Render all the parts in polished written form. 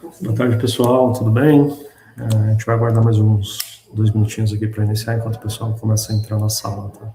Boa tarde, pessoal, tudo bem? A gente vai aguardar mais uns 2 minutinhos aqui para iniciar, enquanto o pessoal começa a entrar na sala, tá?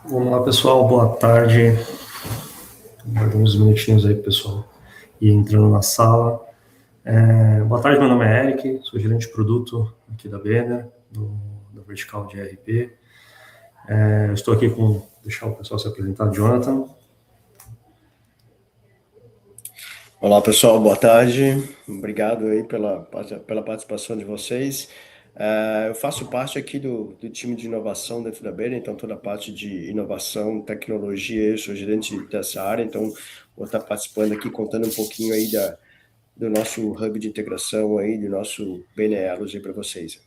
Vamos lá, pessoal, boa tarde. Aguardar uns minutinhos aí, pessoal, e entrando na sala. Boa tarde, meu nome é Eric, sou gerente de produto aqui da Banner, da vertical de ERP. Estou aqui deixar o pessoal se apresentar, Jonathan. Olá, pessoal, boa tarde. Obrigado aí pela participação de vocês. Eu faço parte aqui do time de inovação dentro da Banner, então toda a parte de inovação, tecnologia, eu sou gerente dessa área, então vou estar participando aqui, contando um pouquinho aí do nosso hub de integração aí, do nosso Banner Elos aí para vocês.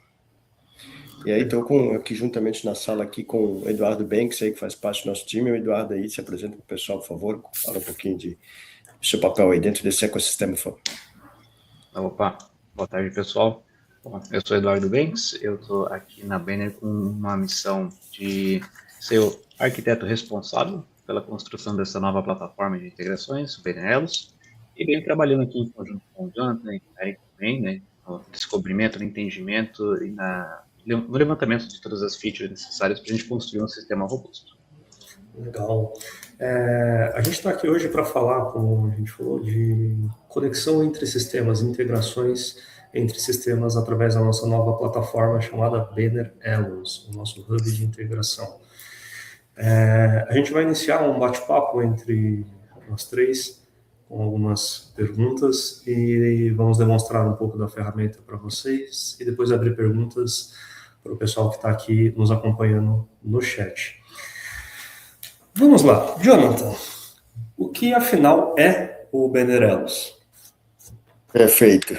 E aí estou aqui juntamente na sala aqui com o Eduardo Banks, aí, que faz parte do nosso time. O Eduardo aí, se apresenta para o pessoal, por favor, fala um pouquinho do seu papel aí dentro desse ecossistema. Opa, boa tarde, pessoal. Bom, eu sou Eduardo Banks, eu estou aqui na Banner com uma missão de ser o arquiteto responsável pela construção dessa nova plataforma de integrações, o Banner Elos, e venho trabalhando aqui em conjunto com o Jonathan e com o Eric também, né, no descobrimento, no entendimento e no levantamento de todas as features necessárias para a gente construir um sistema robusto. Legal. A gente está aqui hoje para falar, como a gente falou, de conexão entre sistemas, integrações entre sistemas através da nossa nova plataforma chamada Banner Elos, o nosso hub de integração. A gente vai iniciar um bate-papo entre nós três, com algumas perguntas, e vamos demonstrar um pouco da ferramenta para vocês, e depois abrir perguntas para o pessoal que está aqui nos acompanhando no chat. Vamos lá, Jonathan, o que afinal é o Banner Elos? Perfeito.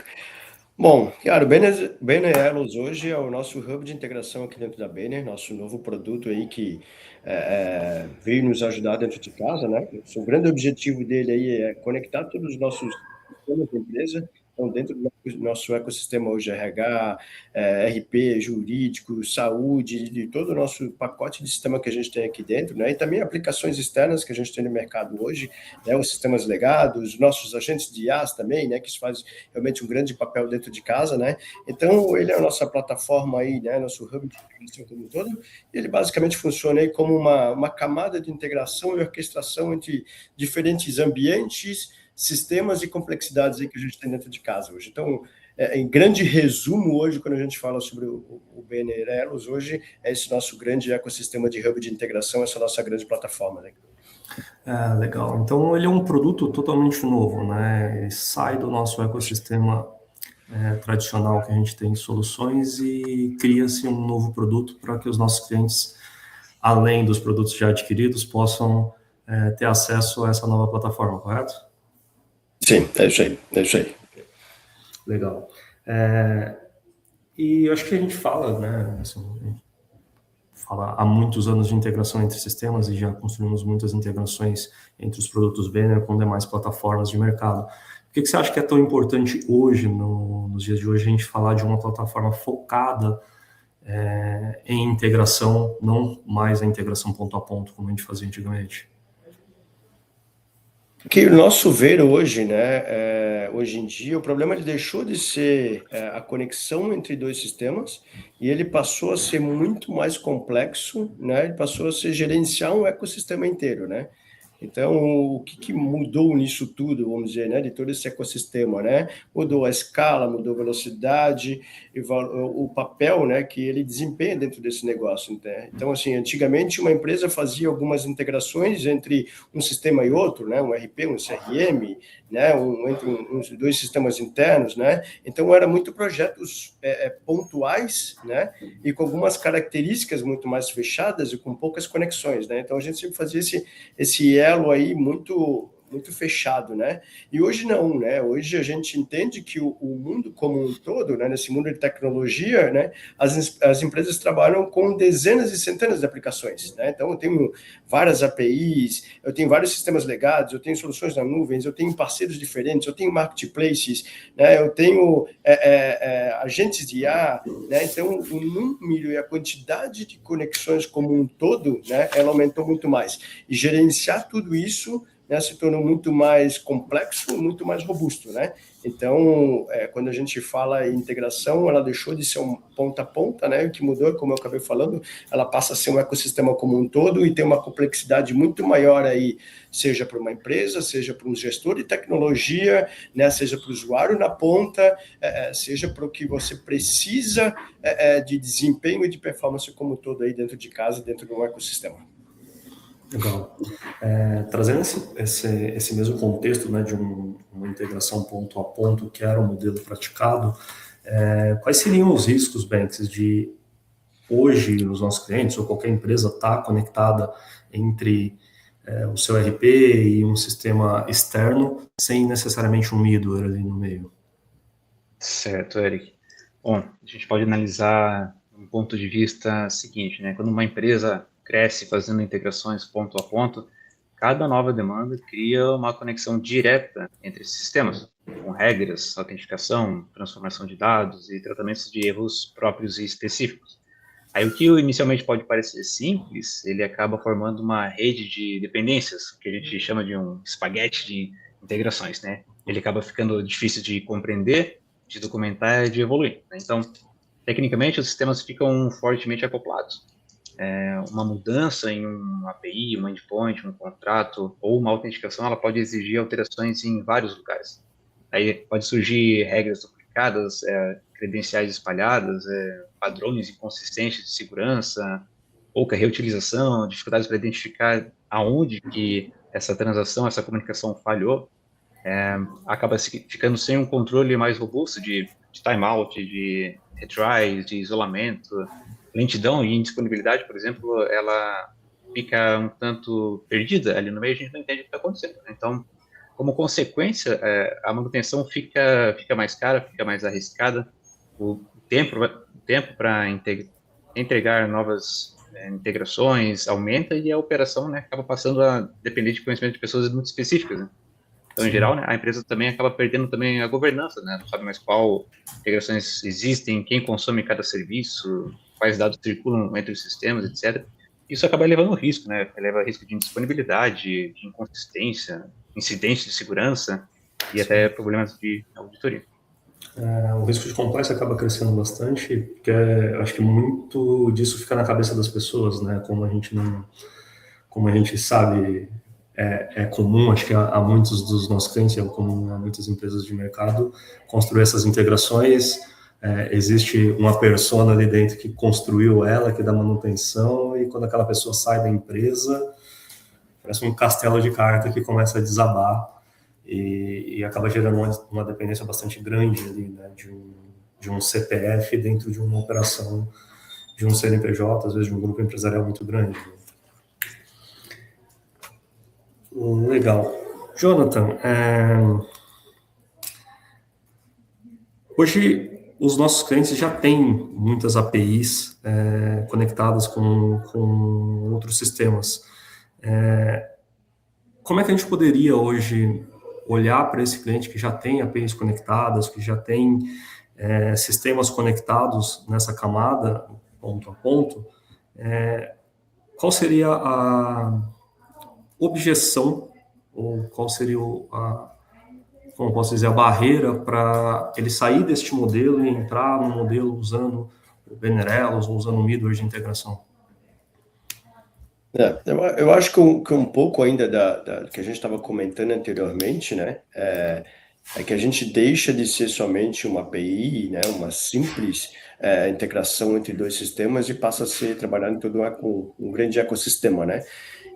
Bom, cara, o Banner Elos hoje é o nosso hub de integração aqui dentro da Banner, nosso novo produto aí que veio nos ajudar dentro de casa, né? O grande objetivo dele aí é conectar todos os nossos sistemas da empresa Então, dentro do nosso ecossistema hoje, RH, RP, jurídico, saúde, de todo o nosso pacote de sistema que a gente tem aqui dentro, né? E também aplicações externas que a gente tem no mercado hoje, né? Os sistemas legados, nossos agentes de IaaS também, né? Que isso faz realmente um grande papel dentro de casa, né? Então, ele é a nossa plataforma aí, né? Nosso hub de integração como um todo, e ele basicamente funciona aí como uma camada de integração e orquestração entre diferentes ambientes, sistemas e complexidades aí que a gente tem dentro de casa hoje. Então, em grande resumo, hoje, quando a gente fala sobre o BNR Elos, hoje é esse nosso grande ecossistema de hub de integração, essa nossa grande plataforma, né? Legal. Então, ele é um produto totalmente novo, né? Ele sai do nosso ecossistema tradicional que a gente tem em soluções e cria-se um novo produto para que os nossos clientes, além dos produtos já adquiridos, possam ter acesso a essa nova plataforma, correto? Sim, é isso aí. Legal. E eu acho que a gente fala, né, assim, a gente fala há muitos anos de integração entre sistemas e já construímos muitas integrações entre os produtos Vener com demais plataformas de mercado. Por que você acha que é tão importante hoje, nos dias de hoje, a gente falar de uma plataforma focada em integração, não mais a integração ponto a ponto, como a gente fazia antigamente? Que o nosso ver hoje, né, hoje em dia, o problema ele deixou de ser a conexão entre dois sistemas e ele passou a ser muito mais complexo, né, ele passou a ser gerenciar um ecossistema inteiro, né. Então, o que mudou nisso tudo, vamos dizer, né, de todo esse ecossistema, né? Mudou a escala, mudou a velocidade, e o papel, né, que ele desempenha dentro desse negócio, né? Então, assim, antigamente uma empresa fazia algumas integrações entre um sistema e outro, né, um RP, um CRM, né, entre uns dois sistemas internos, né? Então, era muito projetos pontuais, né, e com algumas características muito mais fechadas e com poucas conexões, né? Então, a gente sempre fazia esse elo aí muito fechado, né? E hoje não, né? Hoje a gente entende que o mundo como um todo, né, nesse mundo de tecnologia, né, as empresas trabalham com dezenas e centenas de aplicações, né? Então eu tenho várias APIs, eu tenho vários sistemas legados, eu tenho soluções na nuvem, eu tenho parceiros diferentes, eu tenho marketplaces, né? Eu tenho agentes de IA, né? Então o número e a quantidade de conexões como um todo, né, ela aumentou muito mais. E gerenciar tudo isso, né, se tornou muito mais complexo, muito mais robusto, né? Então, quando a gente fala em integração, ela deixou de ser um ponta a ponta, né? O que mudou, como eu acabei falando, ela passa a ser um ecossistema como um todo e tem uma complexidade muito maior aí, seja para uma empresa, seja para um gestor de tecnologia, né? Seja para o usuário na ponta, seja para o que você precisa de desempenho e de performance como um todo aí dentro de casa, dentro de um ecossistema. Legal. Trazendo esse mesmo contexto, né, de uma integração ponto a ponto, que era o modelo praticado, quais seriam os riscos, Banks, de hoje os nossos clientes ou qualquer empresa estar conectada entre o seu RP e um sistema externo sem necessariamente um middleware ali no meio? Certo, Eric. Bom, a gente pode analisar um ponto de vista seguinte, né? Quando uma empresa cresce fazendo integrações ponto a ponto, cada nova demanda cria uma conexão direta entre esses sistemas, com regras, autenticação, transformação de dados e tratamentos de erros próprios e específicos. Aí o que inicialmente pode parecer simples, ele acaba formando uma rede de dependências, que a gente chama de um espaguete de integrações, né? Ele acaba ficando difícil de compreender, de documentar e de evoluir, né? Então, tecnicamente, os sistemas ficam fortemente acoplados. Uma mudança em uma API, um endpoint, um contrato ou uma autenticação, ela pode exigir alterações em vários lugares. Aí pode surgir regras duplicadas, credenciais espalhadas, padrões inconsistentes de segurança, pouca reutilização, dificuldades para identificar aonde que essa transação, essa comunicação falhou, acaba ficando sem um controle mais robusto de timeout, de retries, de isolamento, lentidão e indisponibilidade, por exemplo, ela fica um tanto perdida ali no meio, a gente não entende o que está acontecendo. Então, como consequência, a manutenção fica mais cara, fica mais arriscada, o tempo para entregar novas integrações aumenta e a operação, né, acaba passando a depender de conhecimento de pessoas muito específicas, né? Então, em geral, né, a empresa também acaba perdendo também a governança, né? Não sabe mais qual integrações existem, quem consome cada serviço, quais dados circulam entre os sistemas, etc. Isso acaba levando risco, né? Leva risco de indisponibilidade, de inconsistência, incidentes de segurança e até problemas de auditoria. O risco de compliance acaba crescendo bastante, porque acho que muito disso fica na cabeça das pessoas, né? Como a gente sabe, é comum, acho que a muitos dos nossos clientes, é comum a muitas empresas de mercado, construir essas integrações. Existe uma persona ali dentro que construiu ela, que dá manutenção, e quando aquela pessoa sai da empresa, parece um castelo de carta que começa a desabar e acaba gerando uma dependência bastante grande ali, né, de um CPF dentro de uma operação de um CNPJ, às vezes de um grupo empresarial muito grande. Legal. Jonathan, hoje os nossos clientes já têm muitas APIs conectadas com outros sistemas. Como é que a gente poderia hoje olhar para esse cliente que já tem APIs conectadas, que já tem sistemas conectados nessa camada, ponto a ponto, qual seria a objeção, ou qual seria como posso dizer, a barreira para ele sair deste modelo e entrar no modelo usando o Venerelos ou usando o middleware de integração? Eu acho que um pouco ainda da que a gente estava comentando anteriormente, né, é que a gente deixa de ser somente uma API, né, uma simples integração entre dois sistemas e passa a ser trabalhando em todo um grande ecossistema, né?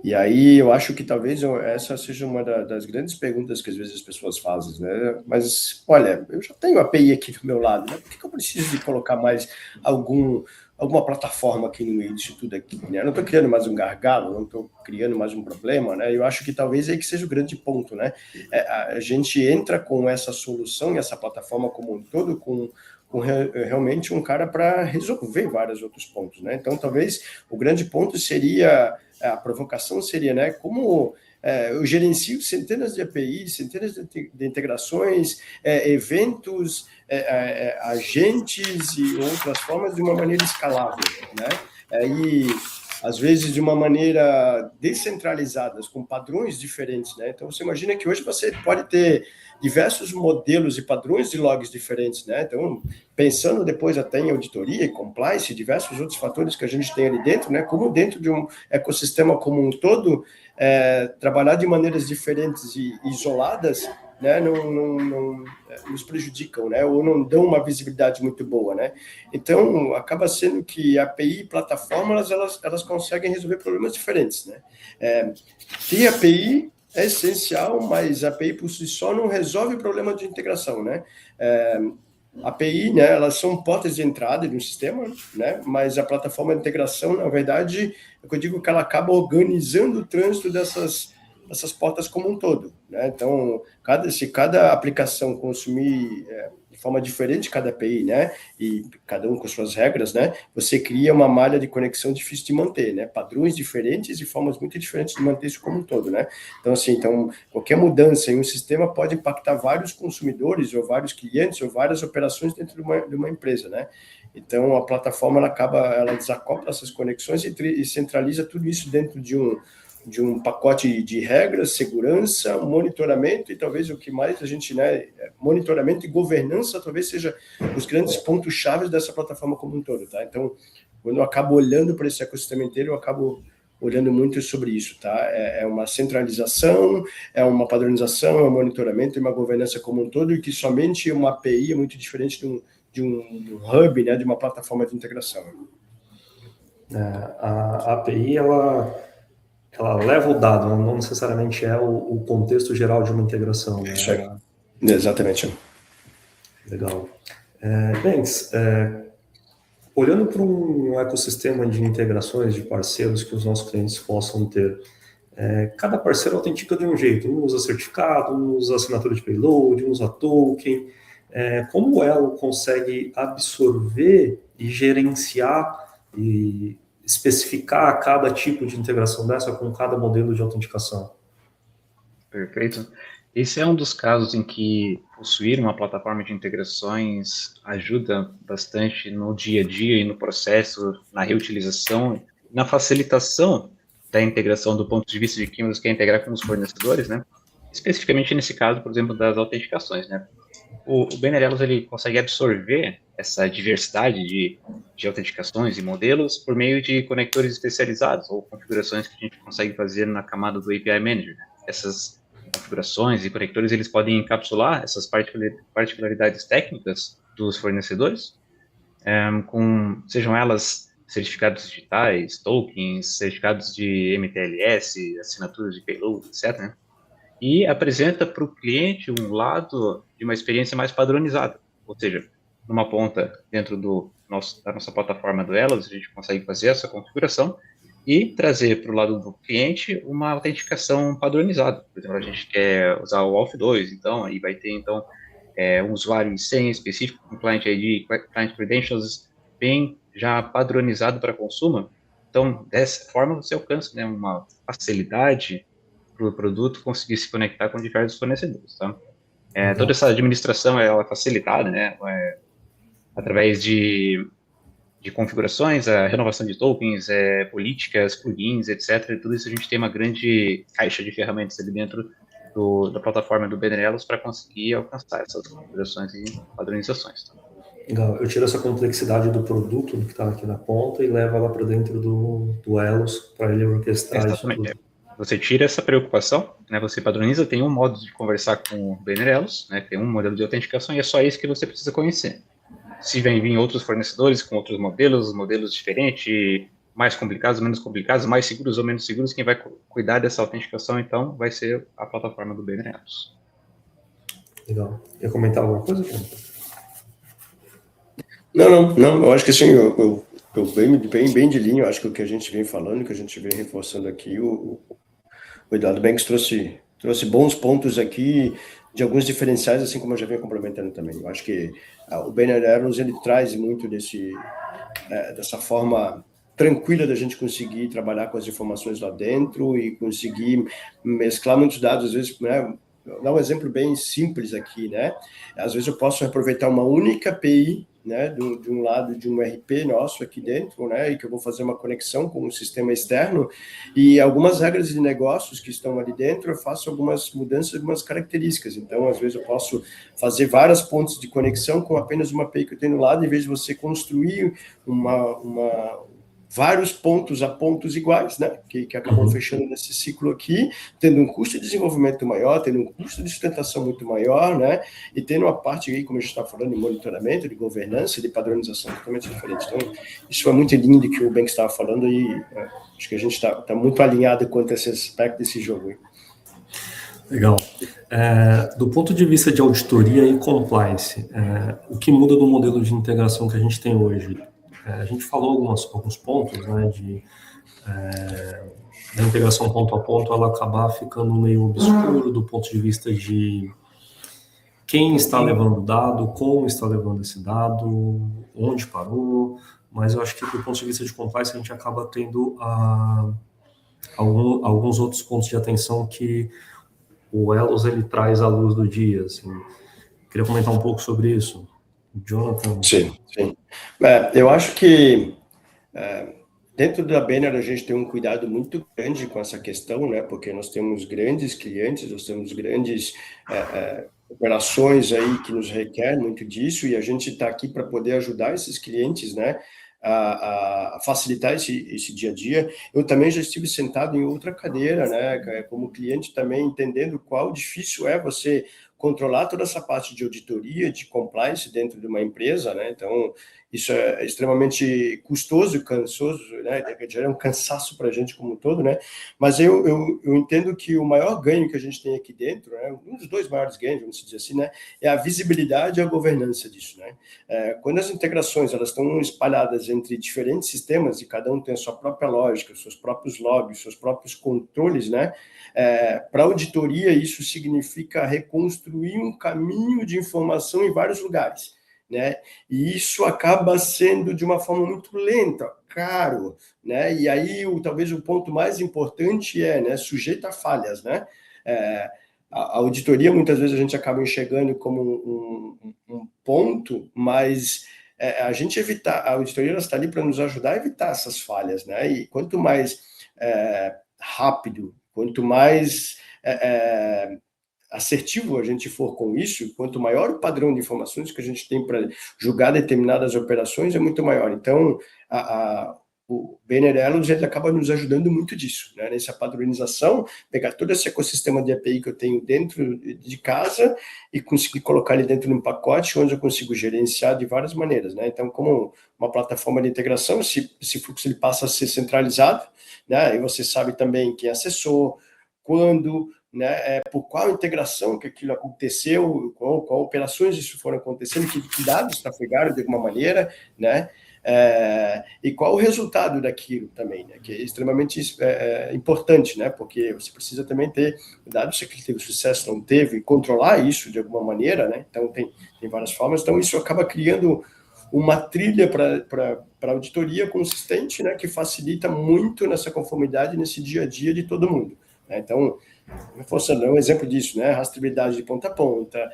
E aí eu acho que talvez essa seja uma das grandes perguntas que às vezes as pessoas fazem, né? Mas, olha, eu já tenho a API aqui do meu lado, né? Por que eu preciso de colocar mais alguma plataforma aqui no meio disso tudo aqui, né? Eu não estou criando mais um gargalo, não estou criando mais um problema, né? Eu acho que talvez aí que seja o grande ponto, né? A gente entra com essa solução e essa plataforma como um todo com realmente um cara para resolver vários outros pontos, né? Então, talvez o grande ponto seria, a provocação seria, né? Como eu gerencio centenas de APIs, centenas de integrações, eventos, agentes e outras formas de uma maneira escalável, né? E às vezes de uma maneira descentralizada, com padrões diferentes, né? Então, você imagina que hoje você pode ter diversos modelos e padrões de logs diferentes, né? Então, pensando depois até em auditoria e compliance, diversos outros fatores que a gente tem ali dentro, né? Como dentro de um ecossistema como um todo, trabalhar de maneiras diferentes e isoladas, né, não nos prejudicam, né, ou não dão uma visibilidade muito boa, né? Então, acaba sendo que API e plataformas, elas conseguem resolver problemas diferentes, né? Ter API é essencial, mas a API por si só não resolve o problema de integração, né? API, né, elas são portas de entrada de um sistema, né, mas a plataforma de integração, na verdade, eu digo que ela acaba organizando o trânsito dessas portas como um todo, né? Então, se cada aplicação consumir de forma diferente cada API, né, e cada um com suas regras, né, você cria uma malha de conexão difícil de manter, né, padrões diferentes e formas muito diferentes de manter isso como um todo, né? Então, assim, qualquer mudança em um sistema pode impactar vários consumidores ou vários clientes ou várias operações dentro de uma empresa, né? Então, a plataforma ela desacopla essas conexões e centraliza tudo isso dentro de um pacote de regras, segurança, monitoramento e talvez o que mais a gente, né, monitoramento e governança talvez seja os grandes pontos-chave dessa plataforma como um todo, tá? Então, quando eu acabo olhando para esse ecossistema inteiro, eu acabo olhando muito sobre isso, tá? É uma centralização, é uma padronização, é um monitoramento e uma governança como um todo, e que somente uma API é muito diferente de um hub, né, de uma plataforma de integração. A API, ela leva o dado, não necessariamente é o contexto geral de uma integração. Né? Isso aí. Exatamente. Legal. Bens, olhando para um ecossistema de integrações de parceiros que os nossos clientes possam ter, cada parceiro autentica de um jeito. Um usa certificado, um usa assinatura de payload, um usa token. Como o Elo consegue absorver e gerenciar e especificar cada tipo de integração dessa com cada modelo de autenticação? Perfeito. Esse é um dos casos em que possuir uma plataforma de integrações ajuda bastante no dia a dia e no processo, na reutilização, na facilitação da integração do ponto de vista de quem você quer integrar com os fornecedores, né? Especificamente nesse caso, por exemplo, das autenticações, né? O Benerelos ele consegue absorver essa diversidade de autenticações e modelos por meio de conectores especializados ou configurações que a gente consegue fazer na camada do API Manager. Essas configurações e conectores eles podem encapsular essas particularidades técnicas dos fornecedores, sejam elas certificados digitais, tokens, certificados de MTLS, assinaturas de payload, etc., né? E apresenta para o cliente um lado de uma experiência mais padronizada. Ou seja, numa ponta dentro da nossa plataforma do Elos, a gente consegue fazer essa configuração e trazer para o lado do cliente uma autenticação padronizada. Por exemplo, a gente quer usar o Auth2, então aí vai ter então um usuário e senha específico com Client ID, Client Credentials bem já padronizado para consumo. Então, dessa forma, você alcança, né, uma facilidade para o produto conseguir se conectar com diversos fornecedores, tá? Toda essa administração ela é facilitada, né, através de configurações, a renovação de tokens, políticas, plugins, etc. Tudo isso a gente tem uma grande caixa de ferramentas ali dentro da plataforma do Benerelos para conseguir alcançar essas configurações e padronizações. Tá? Legal. Eu tiro essa complexidade do produto que está aqui na ponta e levo ela para dentro do Elos para ele orquestrar isso tudo. Você tira essa preocupação, né? Você padroniza, tem um modo de conversar com o Benerelos, né? Tem um modelo de autenticação e é só isso que você precisa conhecer. Se vem vir outros fornecedores com outros modelos diferentes, mais complicados, menos complicados, mais seguros ou menos seguros, quem vai cuidar dessa autenticação, então, vai ser a plataforma do Benerelos. Legal. Quer comentar alguma coisa, Jonathan? Não, eu acho que assim, eu bem de linha, eu acho que o que a gente vem falando, que a gente vem reforçando aqui, o Eduardo Banks trouxe bons pontos aqui, de alguns diferenciais, assim como eu já venho complementando também. Eu acho que o Benerelos, ele traz muito dessa forma tranquila da gente conseguir trabalhar com as informações lá dentro e conseguir mesclar muitos dados, às vezes, né? Vou dar um exemplo bem simples aqui, né? Às vezes eu posso aproveitar uma única API, né, de um lado de um RP nosso aqui dentro, né, e que eu vou fazer uma conexão com um sistema externo, e algumas regras de negócios que estão ali dentro, eu faço algumas mudanças, algumas características. Então, às vezes eu posso fazer várias pontes de conexão com apenas uma API que eu tenho no lado, em vez de você construir vários pontos a pontos iguais, né, que acabam fechando nesse ciclo aqui, tendo um custo de desenvolvimento maior, tendo um custo de sustentação muito maior, né, e tendo uma parte aí, como a gente está falando, de monitoramento, de governança, de padronização totalmente diferente. Então, isso é muito lindo do que o Banks estava falando e acho que a gente está muito alinhado quanto a esse aspecto desse jogo aí. Legal. Do ponto de vista de auditoria e compliance, o que muda do modelo de integração que a gente tem hoje? A gente falou alguns pontos, né, da integração ponto a ponto, ela acabar ficando meio obscuro do ponto de vista de quem está levando o dado, como está levando esse dado, onde parou, mas eu acho que do ponto de vista de compliance a gente acaba tendo alguns outros pontos de atenção que o Elos ele traz à luz do dia. Assim. Queria comentar um pouco sobre isso. Jonathan? Sim. Eu acho que dentro da Banner a gente tem um cuidado muito grande com essa questão, né? Porque nós temos grandes clientes, nós temos grandes operações aí que nos requerem muito disso e a gente está aqui para poder ajudar esses clientes, né? A facilitar esse dia a dia. Eu também já estive sentado em outra cadeira, né? Como cliente também entendendo qual difícil é você controlar toda essa parte de auditoria, de compliance dentro de uma empresa, né? Então, isso é extremamente custoso e cansoso, né? Gera um cansaço para a gente como um todo, né? Mas eu entendo que o maior ganho que a gente tem aqui dentro, né? Um dos dois maiores ganhos, vamos dizer assim, né? É a visibilidade e a governança disso, né? Quando as integrações elas estão espalhadas entre diferentes sistemas e cada um tem a sua própria lógica, seus próprios logs, seus próprios controles, né? Para a auditoria, isso significa reconstruir um caminho de informação em vários lugares, né? E isso acaba sendo de uma forma muito lenta, caro, né? E aí, talvez o ponto mais importante né, sujeito a falhas, né? a auditoria, muitas vezes, a gente acaba enxergando como um ponto, mas a gente evitar, a auditoria está ali para nos ajudar a evitar essas falhas, né? E quanto mais rápido, quanto mais assertivo a gente for com isso, quanto maior o padrão de informações que a gente tem para julgar determinadas operações, é muito maior. Então, o BNR Elos ele acaba nos ajudando muito disso, né? Nessa padronização, pegar todo esse ecossistema de API que eu tenho dentro de casa e conseguir colocar ele dentro de um pacote onde eu consigo gerenciar de várias maneiras, né? Então, como uma plataforma de integração, esse fluxo ele passa a ser centralizado, né? E você sabe também quem acessou, quando, né? Por qual integração que aquilo aconteceu, qual operações isso foram acontecendo, que dados trafegaram de alguma maneira, né? E qual o resultado daquilo também, né? Que é extremamente importante, né? Porque você precisa também ter dados se aquele teve sucesso, não teve, controlar isso de alguma maneira, né? Então tem várias formas. Então isso acaba criando uma trilha para auditoria consistente, né? Que facilita muito nessa conformidade, nesse dia a dia de todo mundo, né? Então, reforçando, é um exemplo disso, né? Rastreabilidade de ponta a ponta,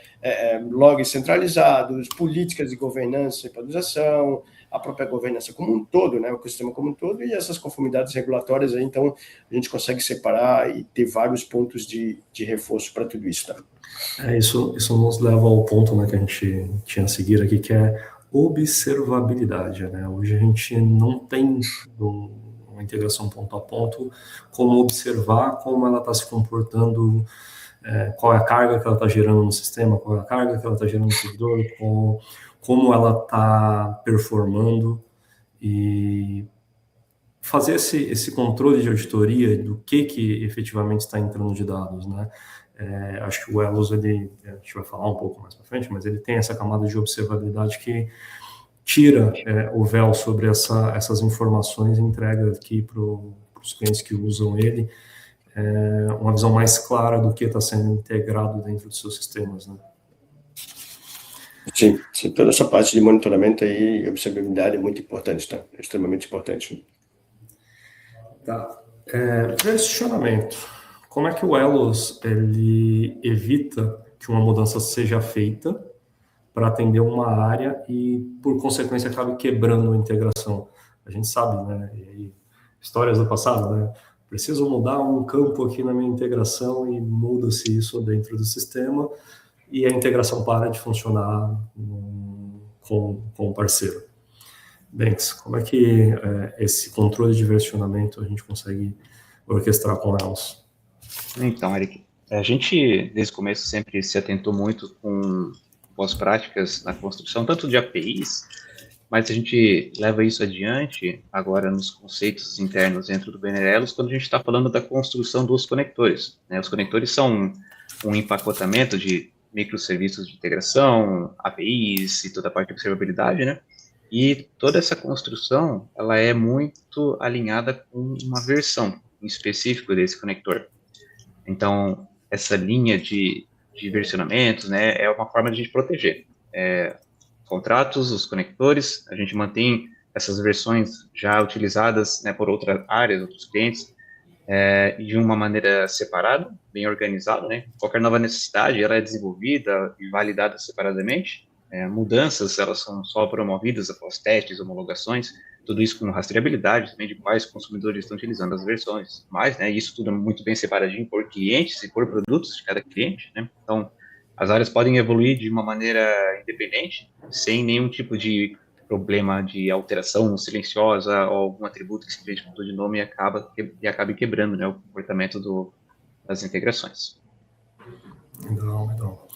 logs centralizados, políticas de governança e padronização, a própria governança como um todo, né? O ecossistema como um todo, e essas conformidades regulatórias aí, então a gente consegue separar e ter vários pontos de reforço para tudo isso, tá? Isso nos leva ao ponto, né, que a gente tinha a seguir aqui, que é observabilidade, né? Hoje a gente não tem uma integração ponto a ponto, como observar como ela está se comportando, qual é a carga que ela está gerando no sistema, qual é a carga que ela está gerando no servidor, como ela está performando, e fazer esse controle de auditoria do que efetivamente está entrando de dados, né? Acho que o Elos, a gente vai falar um pouco mais para frente, mas ele tem essa camada de observabilidade que tira o véu sobre essas informações e entrega aqui para os clientes que usam ele uma visão mais clara do que está sendo integrado dentro dos seus sistemas, né? Sim, toda essa parte de monitoramento aí, observabilidade é muito importante, tá? É extremamente importante. Tá. Versionamento. Como é que o Elos ele evita que uma mudança seja feita para atender uma área e, por consequência, acabe quebrando a integração? A gente sabe, né? E aí, histórias do passado, né? Preciso mudar um campo aqui na minha integração e muda-se isso dentro do sistema e a integração para de funcionar com o parceiro. Banks, como é que esse controle de versionamento a gente consegue orquestrar com elas? Então, Eric, a gente, desde o começo, sempre se atentou muito com boas práticas na construção, tanto de APIs, mas a gente leva isso adiante agora nos conceitos internos dentro do BNR Elos, quando a gente está falando da construção dos conectores, né? Os conectores são um empacotamento de microserviços de integração, APIs e toda a parte de observabilidade, né? E toda essa construção, ela é muito alinhada com uma versão em específico desse conector. Então, essa linha de versionamentos, né, é uma forma de a gente proteger contratos, os conectores, a gente mantém essas versões já utilizadas, né, por outras áreas, outros clientes, de uma maneira separada, bem organizada, né? Qualquer nova necessidade, ela é desenvolvida e validada separadamente. Mudanças, elas são só promovidas após testes, homologações, tudo isso com rastreabilidade também de quais consumidores estão utilizando as versões, mas, né, isso tudo é muito bem separadinho por clientes e por produtos de cada cliente, né? Então, as áreas podem evoluir de uma maneira independente, sem nenhum tipo de problema de alteração silenciosa ou algum atributo que simplesmente mudou de nome e acabe quebrando, né, o comportamento das integrações. Legal.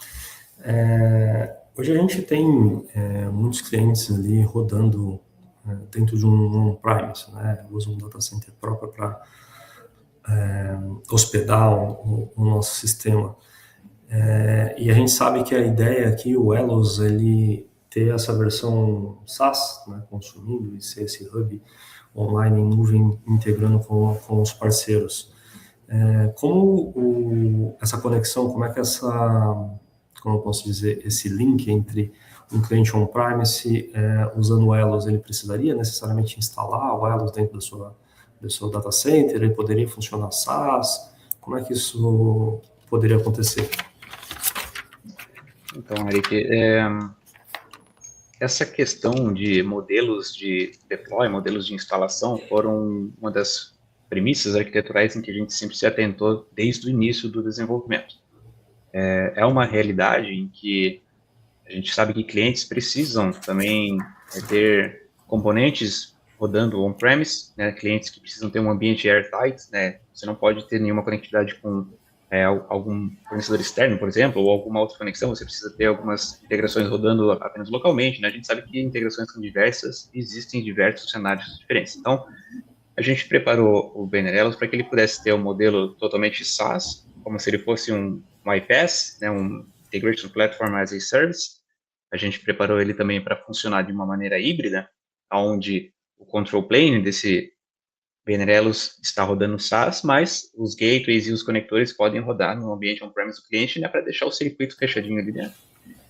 Hoje a gente tem muitos clientes ali rodando dentro de um on-premise, né? Usa um data center próprio para hospedar o nosso sistema. E a gente sabe que a ideia aqui, o Elos, ele ter essa versão SaaS, né, consumindo e ser esse hub online em nuvem integrando com os parceiros. Essa conexão, como é que como eu posso dizer, esse link entre um cliente on-premise usando o Elos, ele precisaria necessariamente instalar o Elos dentro do seu data center? Ele poderia funcionar SaaS? Como é que isso poderia acontecer? Então, Eric, essa questão de modelos de deploy, modelos de instalação, foram uma das premissas arquiteturais em que a gente sempre se atentou desde o início do desenvolvimento. É uma realidade em que a gente sabe que clientes precisam também ter componentes rodando on-premise, né, clientes que precisam ter um ambiente airtight, né, você não pode ter nenhuma conectividade com algum fornecedor externo, por exemplo, ou alguma outra conexão, você precisa ter algumas integrações rodando apenas localmente, né, a gente sabe que integrações são diversas, existem diversos cenários diferentes. Então, a gente preparou o Banner para que ele pudesse ter um modelo totalmente SaaS, como se ele fosse um iPaaS, né, um Integration Platform as a Service. A gente preparou ele também para funcionar de uma maneira híbrida, onde o control plane desse Banner está rodando SaaS, mas os gateways e os conectores podem rodar no ambiente on-premise do cliente, né, para deixar o circuito fechadinho ali dentro.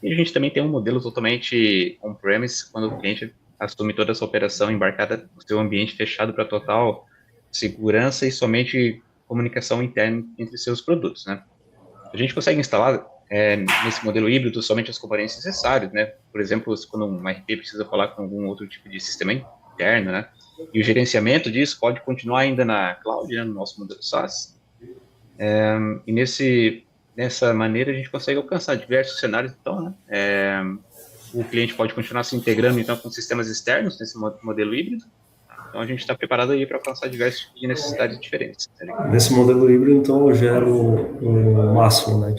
E a gente também tem um modelo totalmente on-premise, quando o cliente assume toda essa operação embarcada no seu ambiente fechado para total segurança e somente comunicação interna entre seus produtos, né? A gente consegue instalar nesse modelo híbrido somente os componentes necessários, né? Por exemplo, quando um RP precisa falar com algum outro tipo de sistema interno, né? E o gerenciamento disso pode continuar ainda na cloud, né, no nosso modelo SaaS. E nessa maneira a gente consegue alcançar diversos cenários, então, né? O cliente pode continuar se integrando, então, com sistemas externos nesse modelo híbrido. Então, a gente está preparado aí para alcançar diversos tipos de necessidades diferentes. Nesse modelo híbrido, então, eu gero o máximo, né,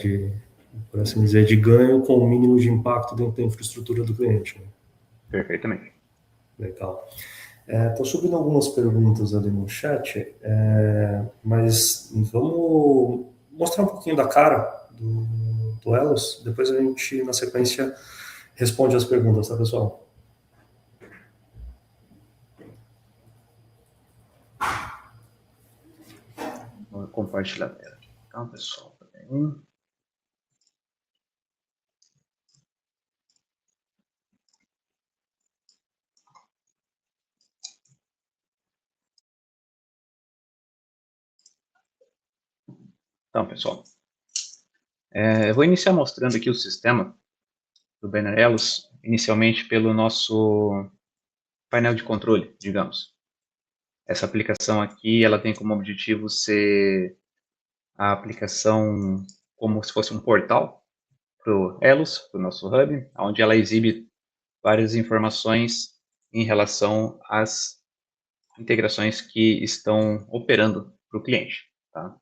por assim dizer, de ganho com o mínimo de impacto dentro da infraestrutura do cliente. Né? Perfeitamente. Legal. Estou subindo algumas perguntas ali no chat, mas vamos mostrar um pouquinho da cara do Elos, depois a gente, na sequência, responde as perguntas, tá, pessoal? Vou compartilhar a tela aqui, tá, pessoal? Então, pessoal, eu vou iniciar mostrando aqui o sistema do Banner Elos, inicialmente pelo nosso painel de controle, digamos. Essa aplicação aqui, ela tem como objetivo ser a aplicação como se fosse um portal para o Elos, para o nosso hub, onde ela exibe várias informações em relação às integrações que estão operando para o cliente. Tá?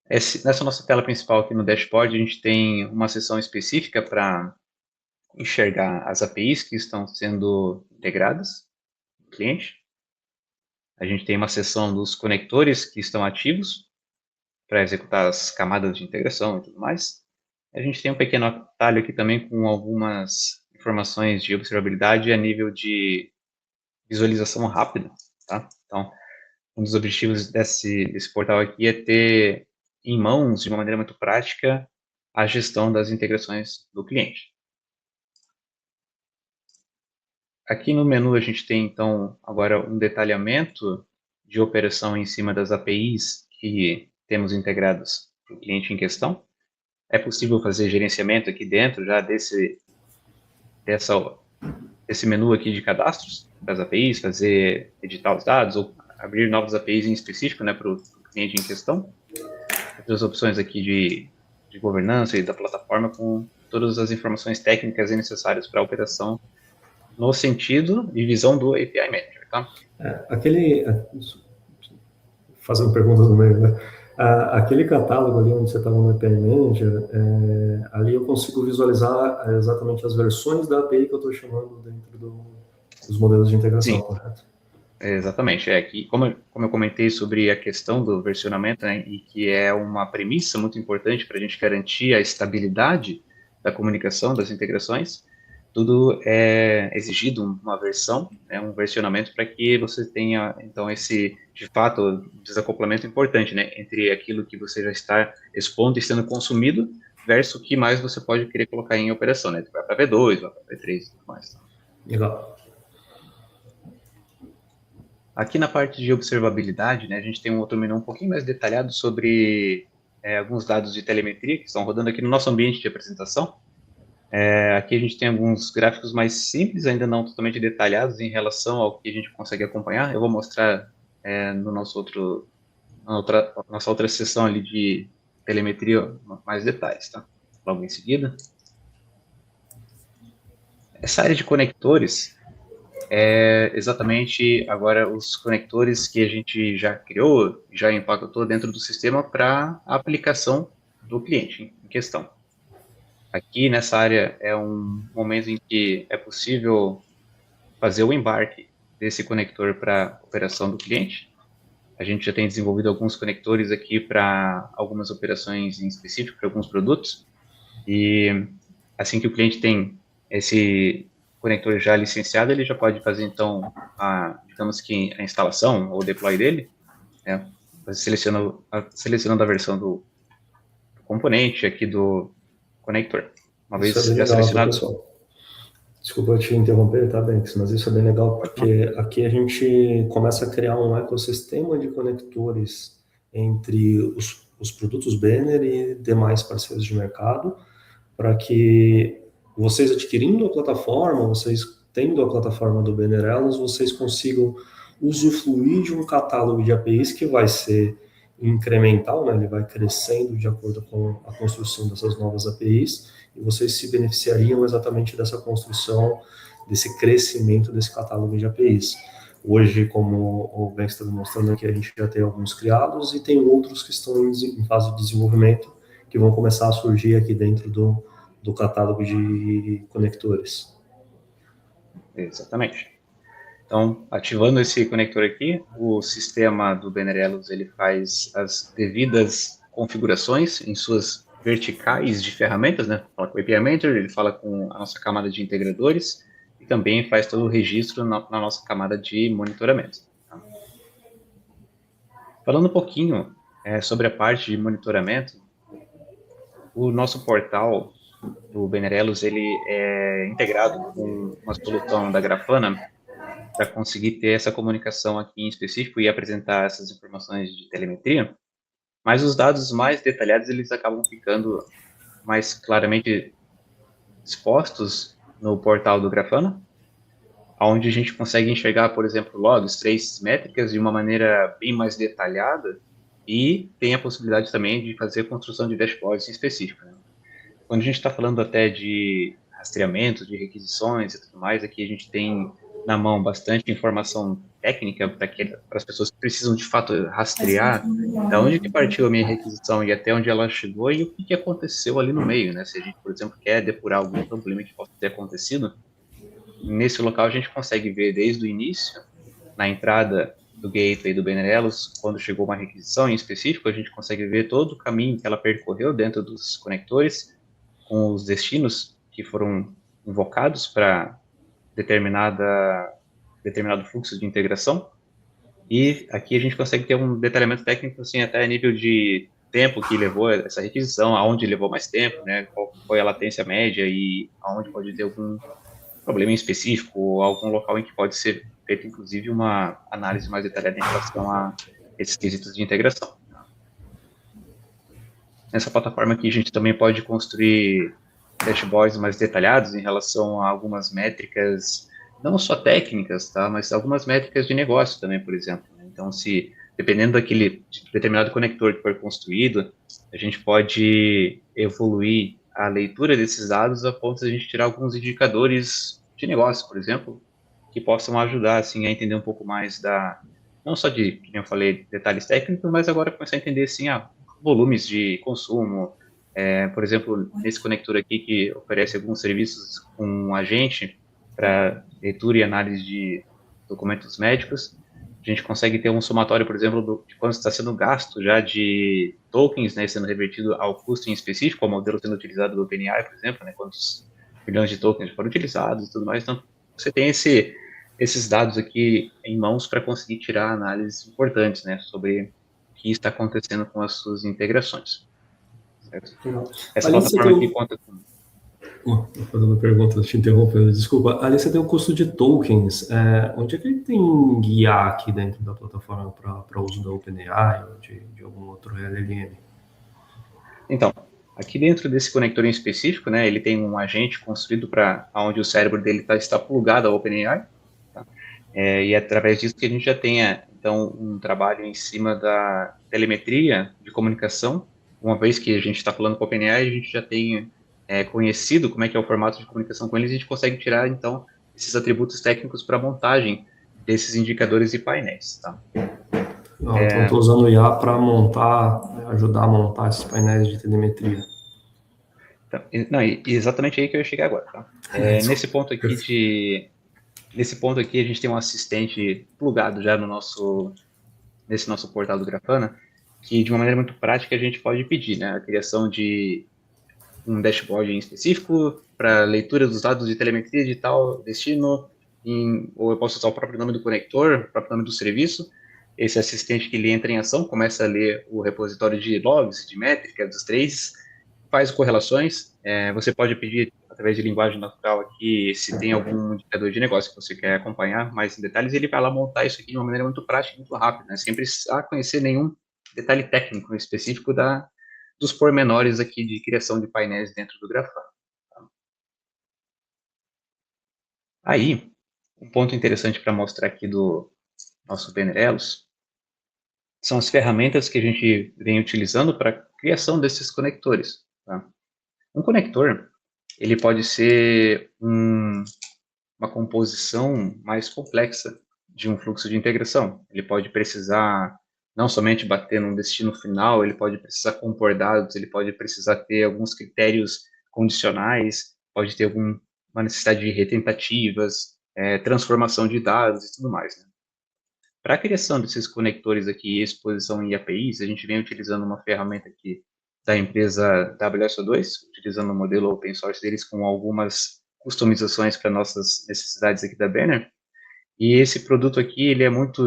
Nessa nossa tela principal aqui no dashboard, a gente tem uma seção específica para enxergar as APIs que estão sendo integradas no cliente. A gente tem uma seção dos conectores que estão ativos para executar as camadas de integração e tudo mais. A gente tem um pequeno atalho aqui também com algumas informações de observabilidade a nível de visualização rápida. Tá? Então, um dos objetivos desse portal aqui é ter em mãos, de uma maneira muito prática, a gestão das integrações do cliente. Aqui no menu a gente tem, então, agora um detalhamento de operação em cima das APIs que temos integradas para o cliente em questão. É possível fazer gerenciamento aqui dentro já desse menu aqui de cadastros das APIs, fazer editar os dados ou abrir novas APIs em específico, né, para o cliente em questão. Outras opções aqui de governança e da plataforma com todas as informações técnicas e necessárias para a operação no sentido e visão do API Manager, tá? Fazendo perguntas no meio, né? Aquele catálogo ali onde você estava no API Manager, ali eu consigo visualizar exatamente as versões da API que eu estou chamando dentro dos modelos de integração, Sim. Correto? Exatamente, que como eu comentei sobre a questão do versionamento, né, e que é uma premissa muito importante para a gente garantir a estabilidade da comunicação, das integrações, tudo é exigido uma versão, né, um versionamento para que você tenha, então, esse, de fato, desacoplamento importante, né, entre aquilo que você já está expondo e sendo consumido versus o que mais você pode querer colocar em operação, né, vai para V2, vai para V3 e tudo mais. Legal. Aqui na parte de observabilidade, né, a gente tem um outro menu um pouquinho mais detalhado sobre alguns dados de telemetria que estão rodando aqui no nosso ambiente de apresentação. Aqui a gente tem alguns gráficos mais simples, ainda não totalmente detalhados em relação ao que a gente consegue acompanhar. Eu vou mostrar no nossa outra sessão ali de telemetria mais detalhes, tá? Logo em seguida. Essa área de conectores é exatamente agora os conectores que a gente já criou, já empacotou dentro do sistema para a aplicação do cliente em questão. Aqui nessa área é um momento em que é possível fazer o embarque desse conector para a operação do cliente. A gente já tem desenvolvido alguns conectores aqui para algumas operações em específico, para alguns produtos. E assim que o cliente tem esse conector já licenciado, ele já pode fazer, então, digamos que a instalação ou o deploy dele, né, selecionando a versão do componente aqui do conector. Uma vez Isso é bem já legal, selecionado... pessoal. Desculpa te interromper, tá, Banks, mas isso é bem legal, porque aqui a gente começa a criar um ecossistema de conectores entre os produtos Banner e demais parceiros de mercado, para que vocês adquirindo a plataforma, vocês tendo a plataforma do Banner Elos, vocês consigam usufruir de um catálogo de APIs que vai ser incremental, né? Ele vai crescendo de acordo com a construção dessas novas APIs, e vocês se beneficiariam exatamente dessa construção, desse crescimento desse catálogo de APIs. Hoje, como o Ben está demonstrando aqui, a gente já tem alguns criados e tem outros que estão em fase de desenvolvimento, que vão começar a surgir aqui dentro do catálogo de conectores. Exatamente. Então, ativando esse conector aqui, o sistema do Banner Elos, ele faz as devidas configurações em suas verticais de ferramentas, né? Fala com o API Manager, ele fala com a nossa camada de integradores e também faz todo o registro na nossa camada de monitoramento. Tá? Falando um pouquinho sobre a parte de monitoramento, o nosso portal do Banner Elos, ele é integrado com uma solução da Grafana para conseguir ter essa comunicação aqui em específico e apresentar essas informações de telemetria, mas os dados mais detalhados, eles acabam ficando mais claramente expostos no portal do Grafana, onde a gente consegue enxergar, por exemplo, logs, traces, métricas de uma maneira bem mais detalhada e tem a possibilidade também de fazer a construção de dashboards em específico. Né? Quando a gente está falando até de rastreamento, de requisições e tudo mais, aqui a gente tem na mão bastante informação técnica para as pessoas que precisam de fato rastrear da onde que partiu a minha requisição e até onde ela chegou e o que aconteceu ali no meio, né? Se a gente, por exemplo, quer depurar algum problema que possa ter acontecido, nesse local a gente consegue ver desde o início, na entrada do gateway do Banner Elos, quando chegou uma requisição em específico, a gente consegue ver todo o caminho que ela percorreu dentro dos conectores, com os destinos que foram invocados para determinado fluxo de integração, e aqui a gente consegue ter um detalhamento técnico, assim, até a nível de tempo que levou essa requisição, aonde levou mais tempo, né, qual foi a latência média e aonde pode ter algum problema em específico, ou algum local em que pode ser feita, inclusive, uma análise mais detalhada em relação a esses quesitos de integração. Nessa plataforma aqui a gente também pode construir dashboards mais detalhados em relação a algumas métricas, não só técnicas, tá, mas algumas métricas de negócio também, por exemplo. Então, se dependendo daquele determinado conector que for construído, a gente pode evoluir a leitura desses dados a ponto de a gente tirar alguns indicadores de negócio, por exemplo, que possam ajudar assim a entender um pouco mais não só de, como eu falei, detalhes técnicos, mas agora começar a entender assim, volumes de consumo. Por exemplo, nesse conector aqui que oferece alguns serviços com um agente para leitura e análise de documentos médicos, a gente consegue ter um somatório, por exemplo, de quanto está sendo gasto já de tokens, né, sendo revertido ao custo em específico, ao modelo sendo utilizado do OpenAI, por exemplo, né, quantos milhões de tokens foram utilizados e tudo mais. Então, você tem esses dados aqui em mãos para conseguir tirar análises importantes, né, sobre o que está acontecendo com as suas integrações. Certo? Essa plataforma aqui conta com... Vou fazer uma pergunta, te interrompendo, desculpa. Ali você tem o custo de tokens. Onde é que ele tem guiar aqui dentro da plataforma para uso da OpenAI ou de algum outro LLM? Então, aqui dentro desse conector em específico, né, ele tem um agente construído para onde o cérebro dele está plugado ao OpenAI, tá? E é através disso que a gente já tenha, então, um trabalho em cima da telemetria de comunicação. Uma vez que a gente está falando com o OpenAI, a gente já tem conhecido como é que é o formato de comunicação com eles, a gente consegue tirar, então, esses atributos técnicos para a montagem desses indicadores e painéis, tá? Então, estou usando o IA para montar, ajudar a montar esses painéis de telemetria. Então, não, e exatamente aí que eu ia chegar agora, tá? Nesse ponto aqui a gente tem um assistente plugado já nesse nosso portal do Grafana, que de uma maneira muito prática a gente pode pedir, né? A criação de um dashboard em específico para leitura dos dados de telemetria de tal destino, ou eu posso usar o próprio nome do conector, o próprio nome do serviço. Esse assistente que ele entra em ação, começa a ler o repositório de logs, de métrica dos três, faz correlações. Você pode pedir, através de linguagem natural aqui, se tem algum indicador de negócio que você quer acompanhar mais em detalhes, ele vai lá montar isso aqui de uma maneira muito prática e muito rápida, né? Sem precisar conhecer nenhum detalhe técnico específico dos pormenores aqui de criação de painéis dentro do Grafana. Aí, um ponto interessante para mostrar aqui do nosso Benerelos são as ferramentas que a gente vem utilizando para a criação desses conectores. Tá? Um conector, ele pode ser uma composição mais complexa de um fluxo de integração. Ele pode precisar não somente bater num destino final, ele pode precisar compor dados, ele pode precisar ter alguns critérios condicionais, pode ter alguma necessidade de retentativas, transformação de dados e tudo mais. Né? Para a criação desses conectores aqui e exposição em APIs, a gente vem utilizando uma ferramenta aqui da empresa WSO2, utilizando o modelo open source deles com algumas customizações para nossas necessidades aqui da Banner. E esse produto aqui, ele é muito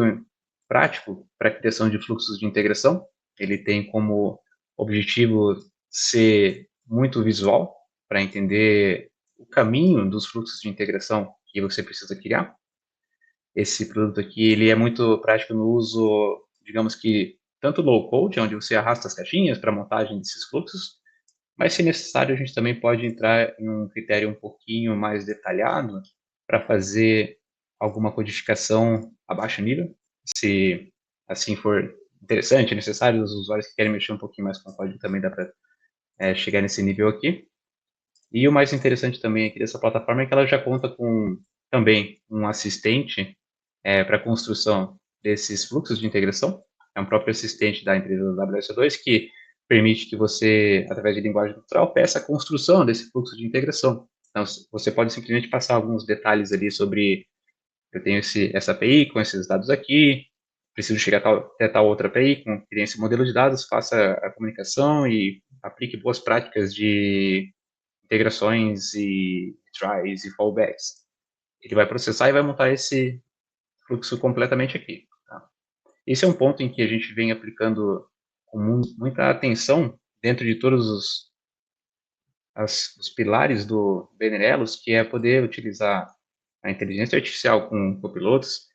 prático para a criação de fluxos de integração. Ele tem como objetivo ser muito visual, para entender o caminho dos fluxos de integração que você precisa criar. Esse produto aqui, ele é muito prático no uso, digamos que, tanto low code, onde você arrasta as caixinhas para montagem desses fluxos, mas se necessário, a gente também pode entrar em um critério um pouquinho mais detalhado para fazer alguma codificação a baixo nível, se assim for interessante, necessário, os usuários que querem mexer um pouquinho mais com o código também dá para chegar nesse nível aqui. E o mais interessante também aqui dessa plataforma é que ela já conta com também um assistente para a construção desses fluxos de integração. É um próprio assistente da empresa WS2 que permite que você, através de linguagem natural, peça a construção desse fluxo de integração. Então, você pode simplesmente passar alguns detalhes ali sobre, eu tenho essa API com esses dados aqui, preciso chegar até tal outra API, tem esse modelo de dados, faça a comunicação e aplique boas práticas de integrações e tries e fallbacks. Ele vai processar e vai montar esse fluxo completamente aqui. Tá? Esse é um ponto em que a gente vem aplicando com muita atenção dentro de todos os pilares do Benerelos, que é poder utilizar a inteligência artificial com copilotos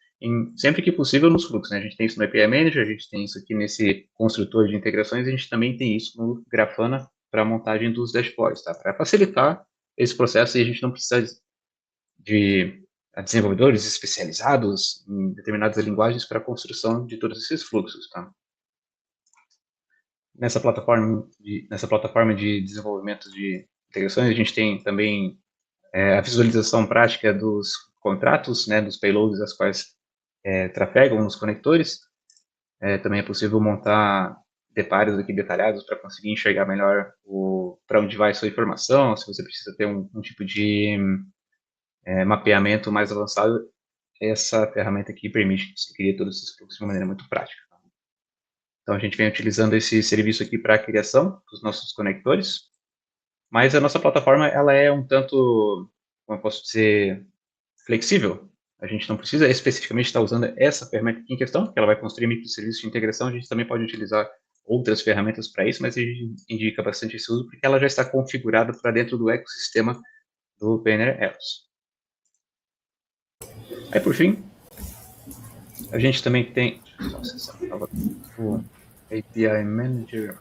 sempre que possível nos fluxos. Né? A gente tem isso no API Manager, a gente tem isso aqui nesse construtor de integrações, a gente também tem isso no Grafana para a montagem dos dashboards, tá? Para facilitar esse processo e a gente não precisa de desenvolvedores especializados em determinadas linguagens para a construção de todos esses fluxos, tá? Nessa plataforma de desenvolvimento de integrações, a gente tem também a visualização prática dos contratos, né, dos payloads as quais trafegam nos conectores. Também é possível montar detalhes aqui detalhados para conseguir enxergar melhor para onde vai a sua informação, se você precisa ter um tipo de mapeamento mais avançado, essa ferramenta aqui permite que você crie todos esses fluxos de uma maneira muito prática. Então, a gente vem utilizando esse serviço aqui para a criação dos nossos conectores, mas a nossa plataforma, ela é um tanto, como eu posso dizer, flexível. A gente não precisa especificamente estar usando essa ferramenta aqui em questão, que ela vai construir microserviços de integração, a gente também pode utilizar outras ferramentas para isso, mas a gente indica bastante esse uso, porque ela já está configurada para dentro do ecossistema do Benerelos. Aí, por fim, a gente também tem o API Manager.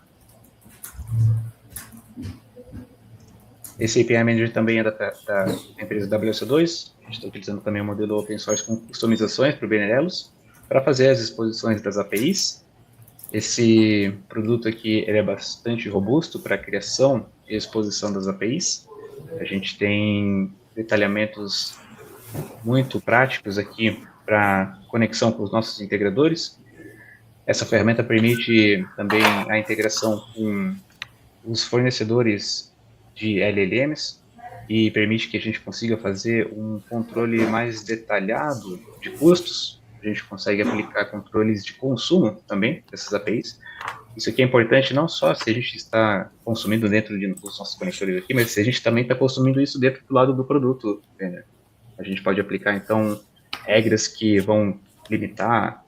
Esse API Manager também é da empresa WSO2. A gente está utilizando também o modelo open source com customizações para o Benerelos, para fazer as exposições das APIs. Esse produto aqui ele é bastante robusto para a criação e exposição das APIs. A gente tem detalhamentos muito práticos aqui para conexão com os nossos integradores. Essa ferramenta permite também a integração com os fornecedores de LLMs e permite que a gente consiga fazer um controle mais detalhado de custos. A gente consegue aplicar controles de consumo também dessas APIs. Isso aqui é importante não só se a gente está consumindo dentro dos nossos conectores aqui, mas se a gente também está consumindo isso dentro do lado do produto, né? A gente pode aplicar, então, regras que vão limitar